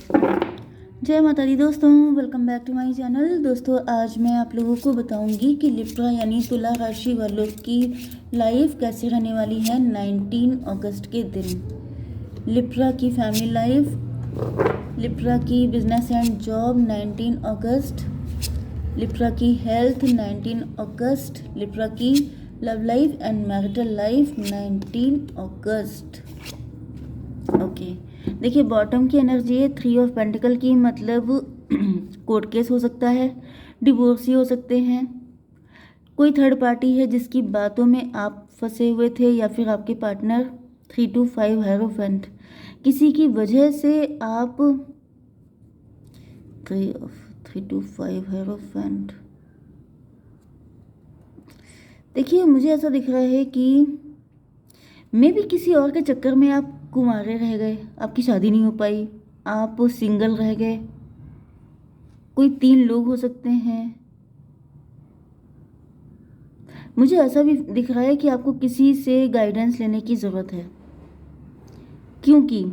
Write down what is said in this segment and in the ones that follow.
जय माता दी दोस्तों, welcome back to my channel. दोस्तों आज मैं आप लोगों को बताऊंगी कि लिब्रा यानी तुला राशि वालों की लाइफ कैसे रहने वाली है 19 अगस्त के दिन। लिब्रा की फैमिली लाइफ, लिब्रा की business and job 19 August, Libra की हेल्थ 19 अगस्त, लिब्रा की love life and marital life 19 August. Okay, देखिए बॉटम की एनर्जी है 3 ऑफ पेंटिकल की, मतलब कोर्ट केस हो सकता है, डिवोर्स ही हो सकते हैं, कोई थर्ड पार्टी है जिसकी बातों में आप फंसे हुए थे, या फिर आपके पार्टनर 3 to 5 हेरोफेंट, किसी की वजह से आप 3 to 5 हेरोफेंट। देखिए मुझे ऐसा दिख रहा है कि मे भी किसी और के चक्कर में आप कुंवारे रह गए, आपकी शादी नहीं हो पाई, आप सिंगल रह गए। कोई 3 लोग हो सकते हैं। मुझे ऐसा भी दिख रहा है कि आपको किसी से गाइडेंस लेने की ज़रूरत है, क्योंकि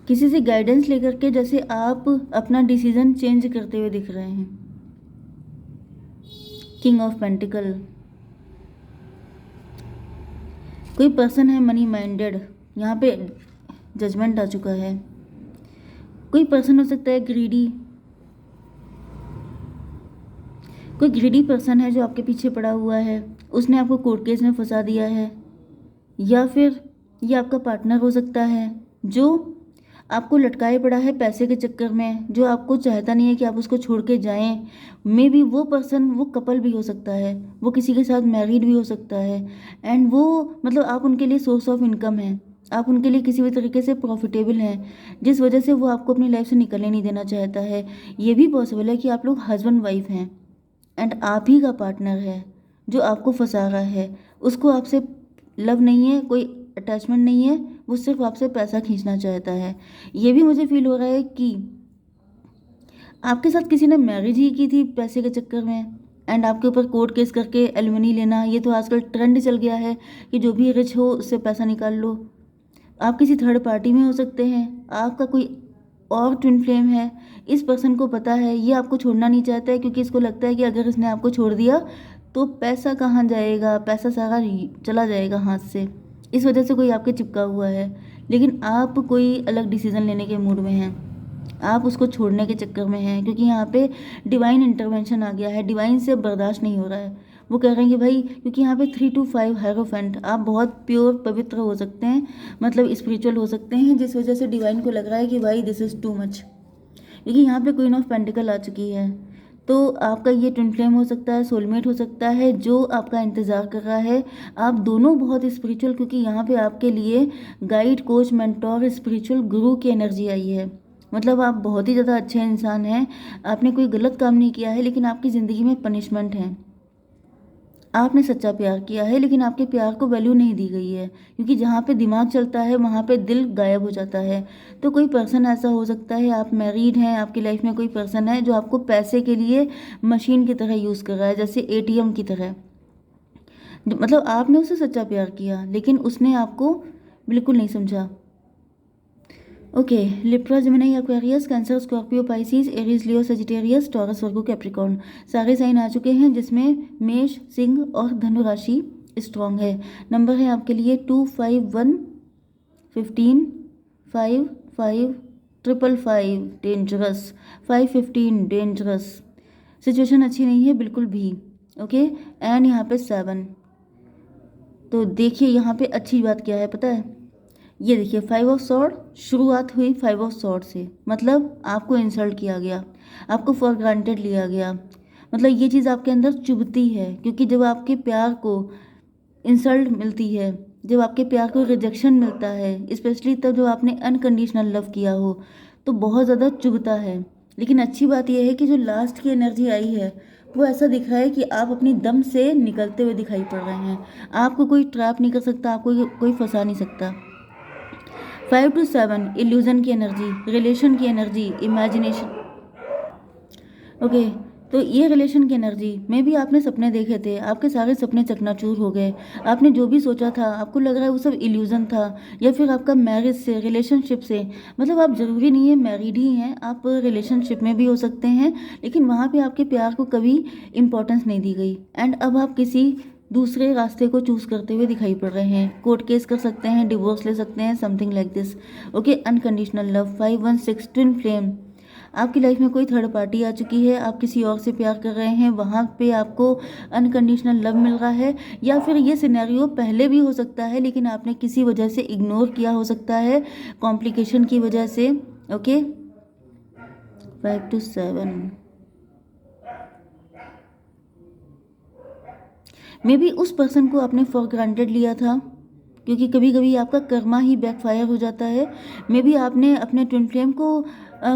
किसी से गाइडेंस लेकर के जैसे आप अपना डिसीजन चेंज करते हुए दिख रहे हैं। किंग ऑफ पेंटिकल, कोई पर्सन है मनी माइंडेड, यहाँ पे जजमेंट आ चुका है। कोई पर्सन हो सकता है ग्रीडी, कोई ग्रीडी पर्सन है जो आपके पीछे पड़ा हुआ है, उसने आपको कोर्ट केस में फंसा दिया है, या फिर ये आपका पार्टनर हो सकता है जो आपको लटकाए पड़ा है पैसे के चक्कर में, जो आपको चाहता नहीं है कि आप उसको छोड़ के जाएं। मे बी वो पर्सन, वो कपल भी हो सकता है, वो किसी के साथ मैरिड भी हो सकता है, एंड वो मतलब आप उनके लिए सोर्स ऑफ इनकम है, आप उनके लिए किसी भी तरीके से प्रॉफिटेबल हैं, जिस वजह से वो आपको अपनी लाइफ से निकलने नहीं देना चाहता है। ये भी पॉसिबल है कि आप लोग हस्बैंड वाइफ हैं एंड आप ही का पार्टनर है जो आपको फंसा रहा है। उसको आपसे लव नहीं है, कोई अटैचमेंट नहीं है, वो सिर्फ आपसे पैसा खींचना चाहता है। ये भी मुझे फील हो रहा है कि आपके साथ किसी ने मैरिज ही की थी पैसे के चक्कर में, एंड आपके ऊपर कोर्ट केस करके एलिमनी लेना, ये तो आजकल ट्रेंड चल गया है कि जो भी रिच हो उससे पैसा निकाल लो। आप किसी थर्ड पार्टी में हो सकते हैं, आपका कोई और ट्विन फ्लेम है, इस पर्सन को पता है ये आपको छोड़ना नहीं चाहता है, क्योंकि इसको लगता है कि अगर इसने आपको छोड़ दिया तो पैसा कहाँ जाएगा, पैसा सारा चला जाएगा हाथ से। इस वजह से कोई आपके चिपका हुआ है, लेकिन आप कोई अलग डिसीजन लेने के मूड में हैं, आप उसको छोड़ने के चक्कर में हैं, क्योंकि यहाँ पे डिवाइन इंटरवेंशन आ गया है, डिवाइन से बर्दाश्त नहीं हो रहा है। वो कह रहे हैं कि भाई, क्योंकि यहाँ पे 3 to 5 हेरोफेंट, आप बहुत प्योर पवित्र हो सकते हैं, मतलब स्पिरिचुअल हो सकते हैं, जिस वजह से डिवाइन को लग रहा है कि भाई दिस इज़ टू मच। क्योंकि यहाँ पे क्वीन ऑफ पेंटिकल आ चुकी है, तो आपका ये ट्विन फ्लेम हो सकता है, सोलमेट हो सकता है, जो आपका इंतज़ार कर रहा है। आप दोनों बहुत स्पिरिचुअल, क्योंकि यहाँ पे आपके लिए गाइड, कोच, मेंटोर, स्पिरिचुअल गुरु की एनर्जी आई है। मतलब आप बहुत ही ज़्यादा अच्छे इंसान हैं, आपने कोई गलत काम नहीं किया है, लेकिन आपकी ज़िंदगी में पनिशमेंट है। आपने सच्चा प्यार किया है, लेकिन आपके प्यार को वैल्यू नहीं दी गई है, क्योंकि जहाँ पे दिमाग चलता है वहाँ पे दिल गायब हो जाता है। तो कोई पर्सन ऐसा हो सकता है, आप मैरिड हैं, आपकी लाइफ में कोई पर्सन है जो आपको पैसे के लिए मशीन की तरह यूज़ कर रहा है, जैसे एटीएम की तरह। मतलब आपने उसे सच्चा प्यार किया, लेकिन उसने आपको बिल्कुल नहीं समझा। Okay, Libra, Gemini, Aquarius, Cancer, Scorpio, Pisces, Aries, Leo, Sagittarius, Taurus, Virgo, Capricorn, सारे साइन आ चुके हैं, जिसमें मेष, सिंह और धनु राशि स्ट्रॉन्ग है। नंबर है आपके लिए 2, 5, 1, 15, 5, 5, 555, डेंजरस, 5, 15, डेंजरस। सिचुएशन अच्छी नहीं है बिल्कुल भी। ओके, एंड यहाँ पे 7। तो देखिए यहाँ पे अच्छी बात क्या है पता है, ये देखिए 5 ऑफ सॉर्ड, शुरुआत हुई 5 ऑफ सॉर्ड से, मतलब आपको इंसल्ट किया गया, आपको फॉर ग्रांटेड लिया गया। मतलब ये चीज़ आपके अंदर चुभती है, क्योंकि जब आपके प्यार को इंसल्ट मिलती है, जब आपके प्यार को रिजेक्शन मिलता है, स्पेशली तब जब आपने अनकंडीशनल लव किया हो, तो बहुत ज़्यादा चुभता है। लेकिन अच्छी बात यह है कि जो लास्ट की एनर्जी आई है, वो ऐसा दिख रहा है कि आप अपनी दम से निकलते हुए दिखाई पड़ रहे हैं। आपको कोई ट्रैप नहीं कर सकता, आपको कोई फंसा नहीं सकता। 5 to 7, इल्यूजन की एनर्जी, रिलेशन की एनर्जी, इमेजिनेशन। ओके, तो ये रिलेशन की एनर्जी में भी आपने सपने देखे थे, आपके सारे सपने चकनाचूर हो गए, आपने जो भी सोचा था आपको लग रहा है वो सब इल्यूज़न था, या फिर आपका मैरिज से, रिलेशनशिप से, मतलब आप ज़रूरी नहीं है मैरिड ही हैं, आप रिलेशनशिप में भी हो सकते हैं, लेकिन वहाँ पे आपके प्यार को कभी इम्पोर्टेंस नहीं दी गई, एंड अब आप किसी दूसरे रास्ते को चूज़ करते हुए दिखाई पड़ रहे हैं। कोर्ट केस कर सकते हैं, डिवोर्स ले सकते हैं, something like this. Okay, unconditional love, 516 twin flame. आपकी लाइफ में कोई थर्ड पार्टी आ चुकी है, आप किसी और से प्यार कर रहे हैं, वहाँ पे आपको अनकंडीशनल लव मिल रहा है, या फिर ये सिनेरियो पहले भी हो सकता है लेकिन आपने किसी वजह से इग्नोर किया हो सकता है, कॉम्प्लिकेशन की वजह से। ओके, 5 to 7 मे बी उस पर्सन को आपने फॉर ग्रांटेड लिया था, क्योंकि कभी कभी आपका कर्मा ही बैकफायर हो जाता है। मे बी आपने अपने ट्विन फ्लेम को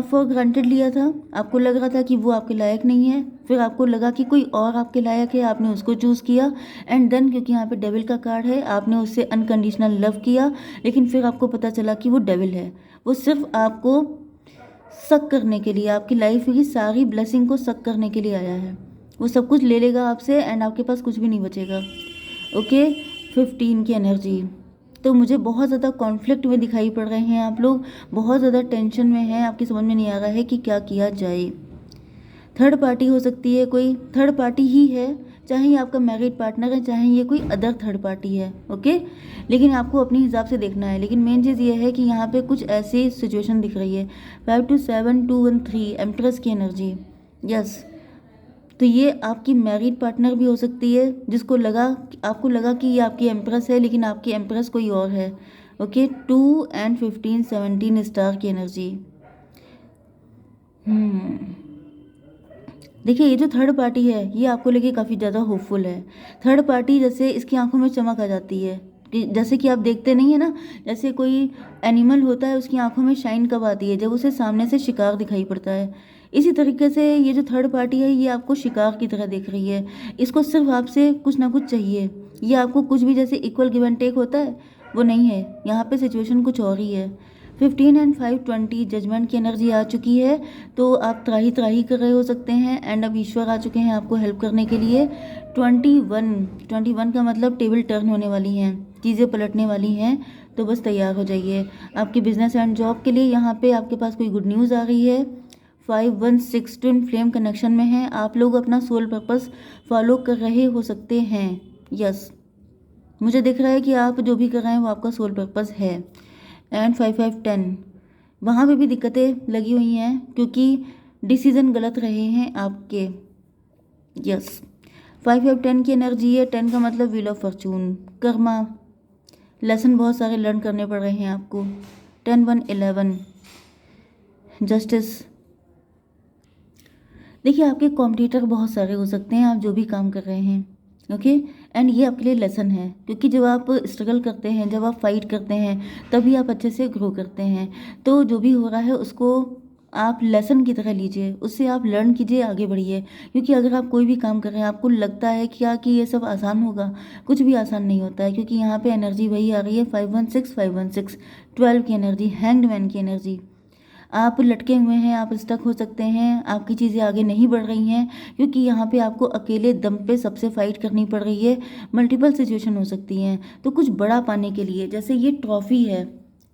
फॉर ग्रांटेड लिया था, आपको लग रहा था कि वो आपके लायक नहीं है, फिर आपको लगा कि कोई और आपके लायक है, आपने उसको चूज़ किया, एंड देन क्योंकि यहाँ पे डेविल का कार्ड है आपने उससे अनकंडीशनल लव किया, लेकिन फिर आपको पता चला कि वो डेविल है, वो सिर्फ आपको सक करने के लिए, आपकी लाइफ की सारी ब्लेसिंग को सक करने के लिए आया है, वो सब कुछ ले लेगा आपसे एंड आपके पास कुछ भी नहीं बचेगा। ओके, 15 की एनर्जी। तो मुझे बहुत ज़्यादा कॉन्फ्लिक्ट में दिखाई पड़ रहे हैं आप लोग, बहुत ज़्यादा टेंशन में हैं, आपकी समझ में नहीं आ रहा है कि क्या किया जाए। थर्ड पार्टी हो सकती है, कोई थर्ड पार्टी ही है, चाहे ये आपका मैरिड पार्टनर है, चाहे ये कोई अदर थर्ड पार्टी है। ओके, लेकिन आपको अपने हिसाब से देखना है, लेकिन मेन चीज़ ये है कि यहाँ पे कुछ ऐसी सिचुएशन दिख रही है। 5 to 7 2 1 3 एम्प्रेस की एनर्जी। यस, तो ये आपकी मैरिड पार्टनर भी हो सकती है, जिसको लगा, आपको लगा कि ये आपकी एम्प्रेस है लेकिन आपकी एम्प्रेस कोई और है। ओके, 2 and 15 17 स्टार की एनर्जी। देखिए, ये जो थर्ड पार्टी है ये आपको लेके काफ़ी ज़्यादा होपफुल है। थर्ड पार्टी जैसे इसकी आंखों में चमक आ जाती है, कि जैसे कि आप देखते नहीं है ना, जैसे कोई एनिमल होता है उसकी आंखों में शाइन कब आती है, जब उसे सामने से शिकार दिखाई पड़ता है। इसी तरीके से ये जो थर्ड पार्टी है ये आपको शिकार की तरह देख रही है, इसको सिर्फ आपसे कुछ ना कुछ चाहिए, ये आपको कुछ भी, जैसे इक्वल गिव एंड टेक होता है वो नहीं है, यहाँ पे सिचुएशन कुछ और ही है। 15 and 5 20 जजमेंट की एनर्जी आ चुकी है, तो आप त्राही त्राही कर रहे हो सकते हैं, एंड अब ईश्वर आ चुके हैं आपको हेल्प करने के लिए। 21 का मतलब टेबल टर्न होने वाली हैं, चीज़ें पलटने वाली हैं, तो बस तैयार हो जाइए। आपके बिजनेस एंड जॉब के लिए यहाँ पे आपके पास कोई गुड न्यूज़ आ रही है। 516 ट्विन फ्लेम कनेक्शन में हैं, आप लोग अपना सोल पर्पस फॉलो कर रहे हो सकते हैं। यस, मुझे दिख रहा है कि आप जो भी कर रहे हैं वो आपका सोल पर्पस है। एंड 5 5 10 वहाँ पे भी दिक्कतें लगी हुई हैं, क्योंकि डिसीज़न गलत रहे हैं आपके। यस, 5 5 10 की एनर्जी है, 10 का मतलब wheel of Fortune, Karma, lesson बहुत सारे लर्न करने पड़ रहे हैं आपको। 10 1 11 जस्टिस। देखिए, आपके कॉम्पिटिटर बहुत सारे हो सकते हैं, आप जो भी काम कर रहे हैं। ओके, एंड ये आपके लिए लेसन है, क्योंकि जब आप स्ट्रगल करते हैं, जब आप फाइट करते हैं, तभी आप अच्छे से ग्रो करते हैं। तो जो भी हो रहा है उसको आप लेसन की तरह लीजिए, उससे आप लर्न कीजिए, आगे बढ़िए, क्योंकि अगर आप कोई भी काम कर रहे हैं आपको लगता है क्या कि ये सब आसान होगा, कुछ भी आसान नहीं होता है, क्योंकि यहाँ पे एनर्जी वही आ रही है। 5 1 6 12 की एनर्जी, हैंग्ड मैन की एनर्जी। आप लटके हुए हैं, आप स्टक हो सकते हैं, आपकी चीज़ें आगे नहीं बढ़ रही हैं, क्योंकि यहाँ पे आपको अकेले दम पे सबसे फाइट करनी पड़ रही है। मल्टीपल सिचुएशन हो सकती हैं, तो कुछ बड़ा पाने के लिए, जैसे ये ट्रॉफी है,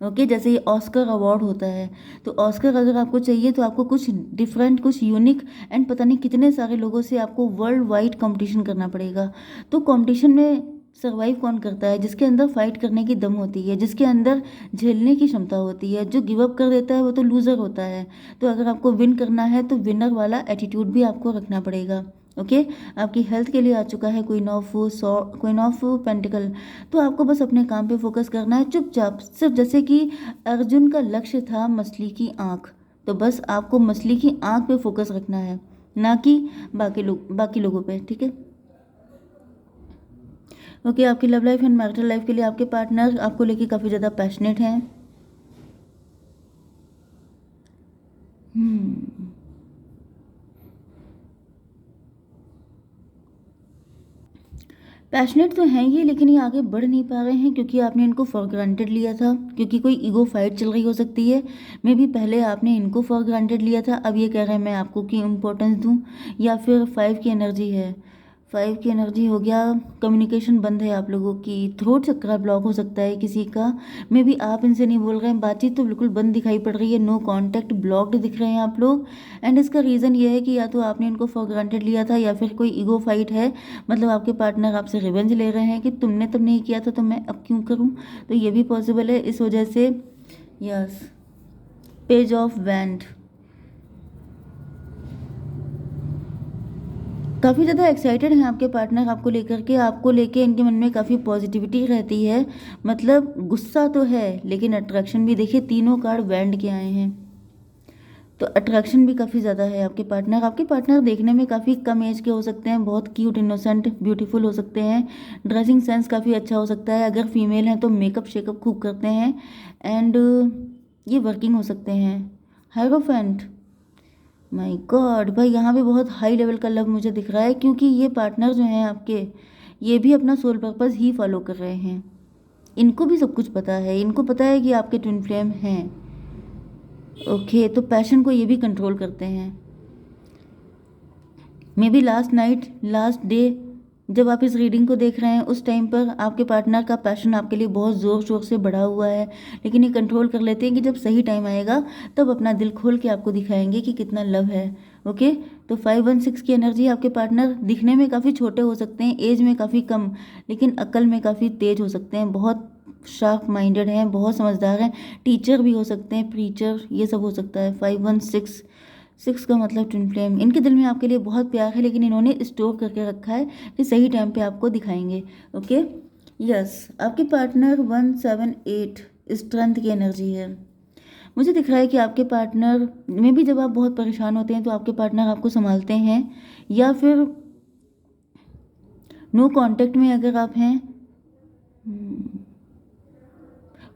ओके, जैसे ये ऑस्कर अवार्ड होता है, तो ऑस्कर अगर आपको चाहिए तो आपको कुछ डिफरेंट, कुछ यूनिक, एंड पता नहीं कितने सारे लोगों से आपको वर्ल्ड वाइड कंपटीशन करना पड़ेगा। तो कंपटीशन में सर्वाइव कौन करता है? जिसके अंदर फाइट करने की दम होती है, जिसके अंदर झेलने की क्षमता होती है। जो गिव अप कर देता है वो तो लूज़र होता है। तो अगर आपको विन करना है तो विनर वाला एटीट्यूड भी आपको रखना पड़ेगा। ओके, आपकी हेल्थ के लिए आ चुका है क्वीन ऑफ पेंटिकल। तो आपको बस अपने काम पे फोकस करना है चुपचाप, सिर्फ जैसे कि अर्जुन का लक्ष्य था मछली की आँख, तो बस आपको मछली की आँख पे फोकस रखना है, ना कि बाकी लोगों पे। ठीक है, ओके, आपकी love life and marital life के लिए आपके पार्टनर आपको लेके काफ़ी ज़्यादा पैशनेट हैं। हम्म पैशनेट तो हैं ये, लेकिन ये आगे बढ़ नहीं पा रहे हैं क्योंकि आपने इनको फॉर ग्रांटेड लिया था, क्योंकि कोई ईगो फाइट चल रही हो सकती है। मे भी पहले आपने इनको फॉर ग्रांटेड लिया था, अब ये कह रहे हैं मैं आपको की इम्पोर्टेंस दूँ। या फिर 5 की एनर्जी है, 5 की एनर्जी हो गया, कम्युनिकेशन बंद है आप लोगों की, थ्रोट चक्रा ब्लॉक हो सकता है किसी का। मे बी आप इनसे नहीं बोल रहे हैं, बातचीत तो बिल्कुल बंद दिखाई पड़ रही है, नो कांटेक्ट, ब्लॉक्ड दिख रहे हैं आप लोग। एंड इसका रीज़न ये है कि या तो आपने इनको फॉर ग्रांटेड लिया था या फिर कोई ईगो फाइट है, मतलब आपके पार्टनर आपसे रिवेंज ले रहे हैं कि तुमने तब नहीं किया था तो मैं अब क्यों करूं। तो ये भी पॉसिबल है इस वजह से। यस, पेज ऑफ वैंड, काफ़ी ज़्यादा एक्साइटेड हैं आपके पार्टनर आपको लेकर के, आपको लेके इनके मन में काफ़ी पॉजिटिविटी रहती है। मतलब गुस्सा तो है लेकिन अट्रैक्शन भी, देखिए तीनों कार्ड वैंड के आए हैं, तो अट्रैक्शन भी काफ़ी ज़्यादा है आपके पार्टनर देखने में काफ़ी कम एज के हो सकते हैं, बहुत क्यूट, इनोसेंट, ब्यूटीफुल हो सकते हैं। ड्रेसिंग सेंस काफ़ी अच्छा हो सकता है, अगर फीमेल हैं तो मेकअप शेकअप खूब करते हैं। एंड ये वर्किंग हो सकते हैं। हायरोफेंट, माय गॉड भाई, यहाँ पे बहुत हाई लेवल का लव मुझे दिख रहा है, क्योंकि ये पार्टनर जो हैं आपके, ये भी अपना सोल पर्पस ही फॉलो कर रहे हैं। इनको भी सब कुछ पता है, इनको पता है कि आपके ट्विन फ्लेम हैं। ओके, तो पैशन को ये भी कंट्रोल करते हैं। May be last night, last day, जब आप इस रीडिंग को देख रहे हैं उस टाइम पर आपके पार्टनर का पैशन आपके लिए बहुत ज़ोर शोर से बढ़ा हुआ है, लेकिन ये कंट्रोल कर लेते हैं कि जब सही टाइम आएगा तब अपना दिल खोल के आपको दिखाएंगे कि कितना लव है। ओके, तो 516 की एनर्जी, आपके पार्टनर दिखने में काफ़ी छोटे हो सकते हैं, एज में काफ़ी कम, लेकिन अक्ल में काफ़ी तेज हो सकते हैं, बहुत शार्प माइंडेड हैं, बहुत समझदार हैं, टीचर भी हो सकते हैं, प्रीचर, ये सब हो सकता है। 516 6 का मतलब ट्विन फ्लेम, इनके दिल में आपके लिए बहुत प्यार है, लेकिन इन्होंने स्टोर करके रखा है कि सही टाइम पे आपको दिखाएंगे। ओके, यस, आपके पार्टनर 178 स्ट्रेंथ की एनर्जी है। मुझे दिख रहा है कि आपके पार्टनर में भी जब आप बहुत परेशान होते हैं तो आपके पार्टनर आपको संभालते हैं, या फिर नो कांटेक्ट में अगर आप हैं,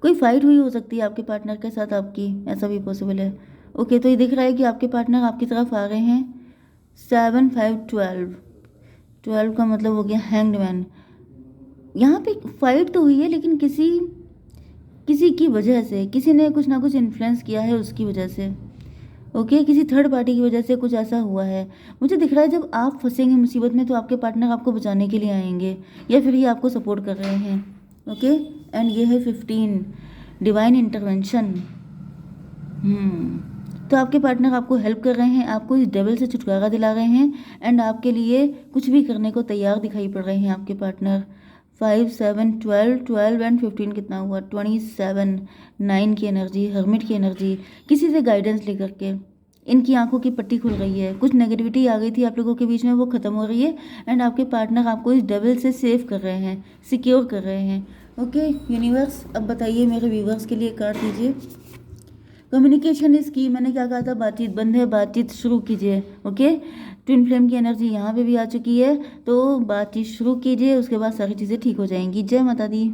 कोई फाइट हुई हो सकती है आपके पार्टनर के साथ आपकी, ऐसा भी पॉसिबल है। ओके, तो ये दिख रहा है कि आपके पार्टनर आपकी तरफ आ रहे हैं। 7 5 12, 12 का मतलब हो गया हैंग्ड मैन। यहाँ पे फाइट तो हुई है, लेकिन किसी किसी की वजह से, किसी ने कुछ ना कुछ इन्फ्लुएंस किया है उसकी वजह से। ओके, किसी थर्ड पार्टी की वजह से कुछ ऐसा हुआ है। मुझे दिख रहा है जब आप फंसेंगे मुसीबत में तो आपके पार्टनर आपको बचाने के लिए आएंगे, या फिर ये आपको सपोर्ट कर रहे हैं। ओके, एंड ये है 15, डिवाइन इंटरवेंशन। तो आपके पार्टनर आपको हेल्प कर रहे हैं, आपको इस डेविल से छुटकारा दिला रहे हैं, एंड आपके लिए कुछ भी करने को तैयार दिखाई पड़ रहे हैं आपके पार्टनर। 5 7 12, 12 एंड 15 कितना हुआ, 27, 9 की एनर्जी, हर्मिट की एनर्जी, किसी से गाइडेंस लेकर के इनकी आंखों की पट्टी खुल रही है, कुछ नेगेटिविटी आ गई थी आप लोगों के बीच में, वो खत्म हो रही है, एंड आपके पार्टनर आपको इस डेविल से सेव कर रहे हैं, सिक्योर कर रहे हैं। ओके यूनिवर्स, अब बताइए मेरे व्यूवर्स के लिए कार्ड दीजिए। कम्युनिकेशन इज की, मैंने क्या कहा था, बातचीत बंद है, बातचीत शुरू कीजिए। ओके, ट्विन फ्लेम की एनर्जी यहाँ पे भी आ चुकी है, तो बातचीत शुरू कीजिए, उसके बाद सारी चीज़ें ठीक हो जाएंगी। जय माता दी।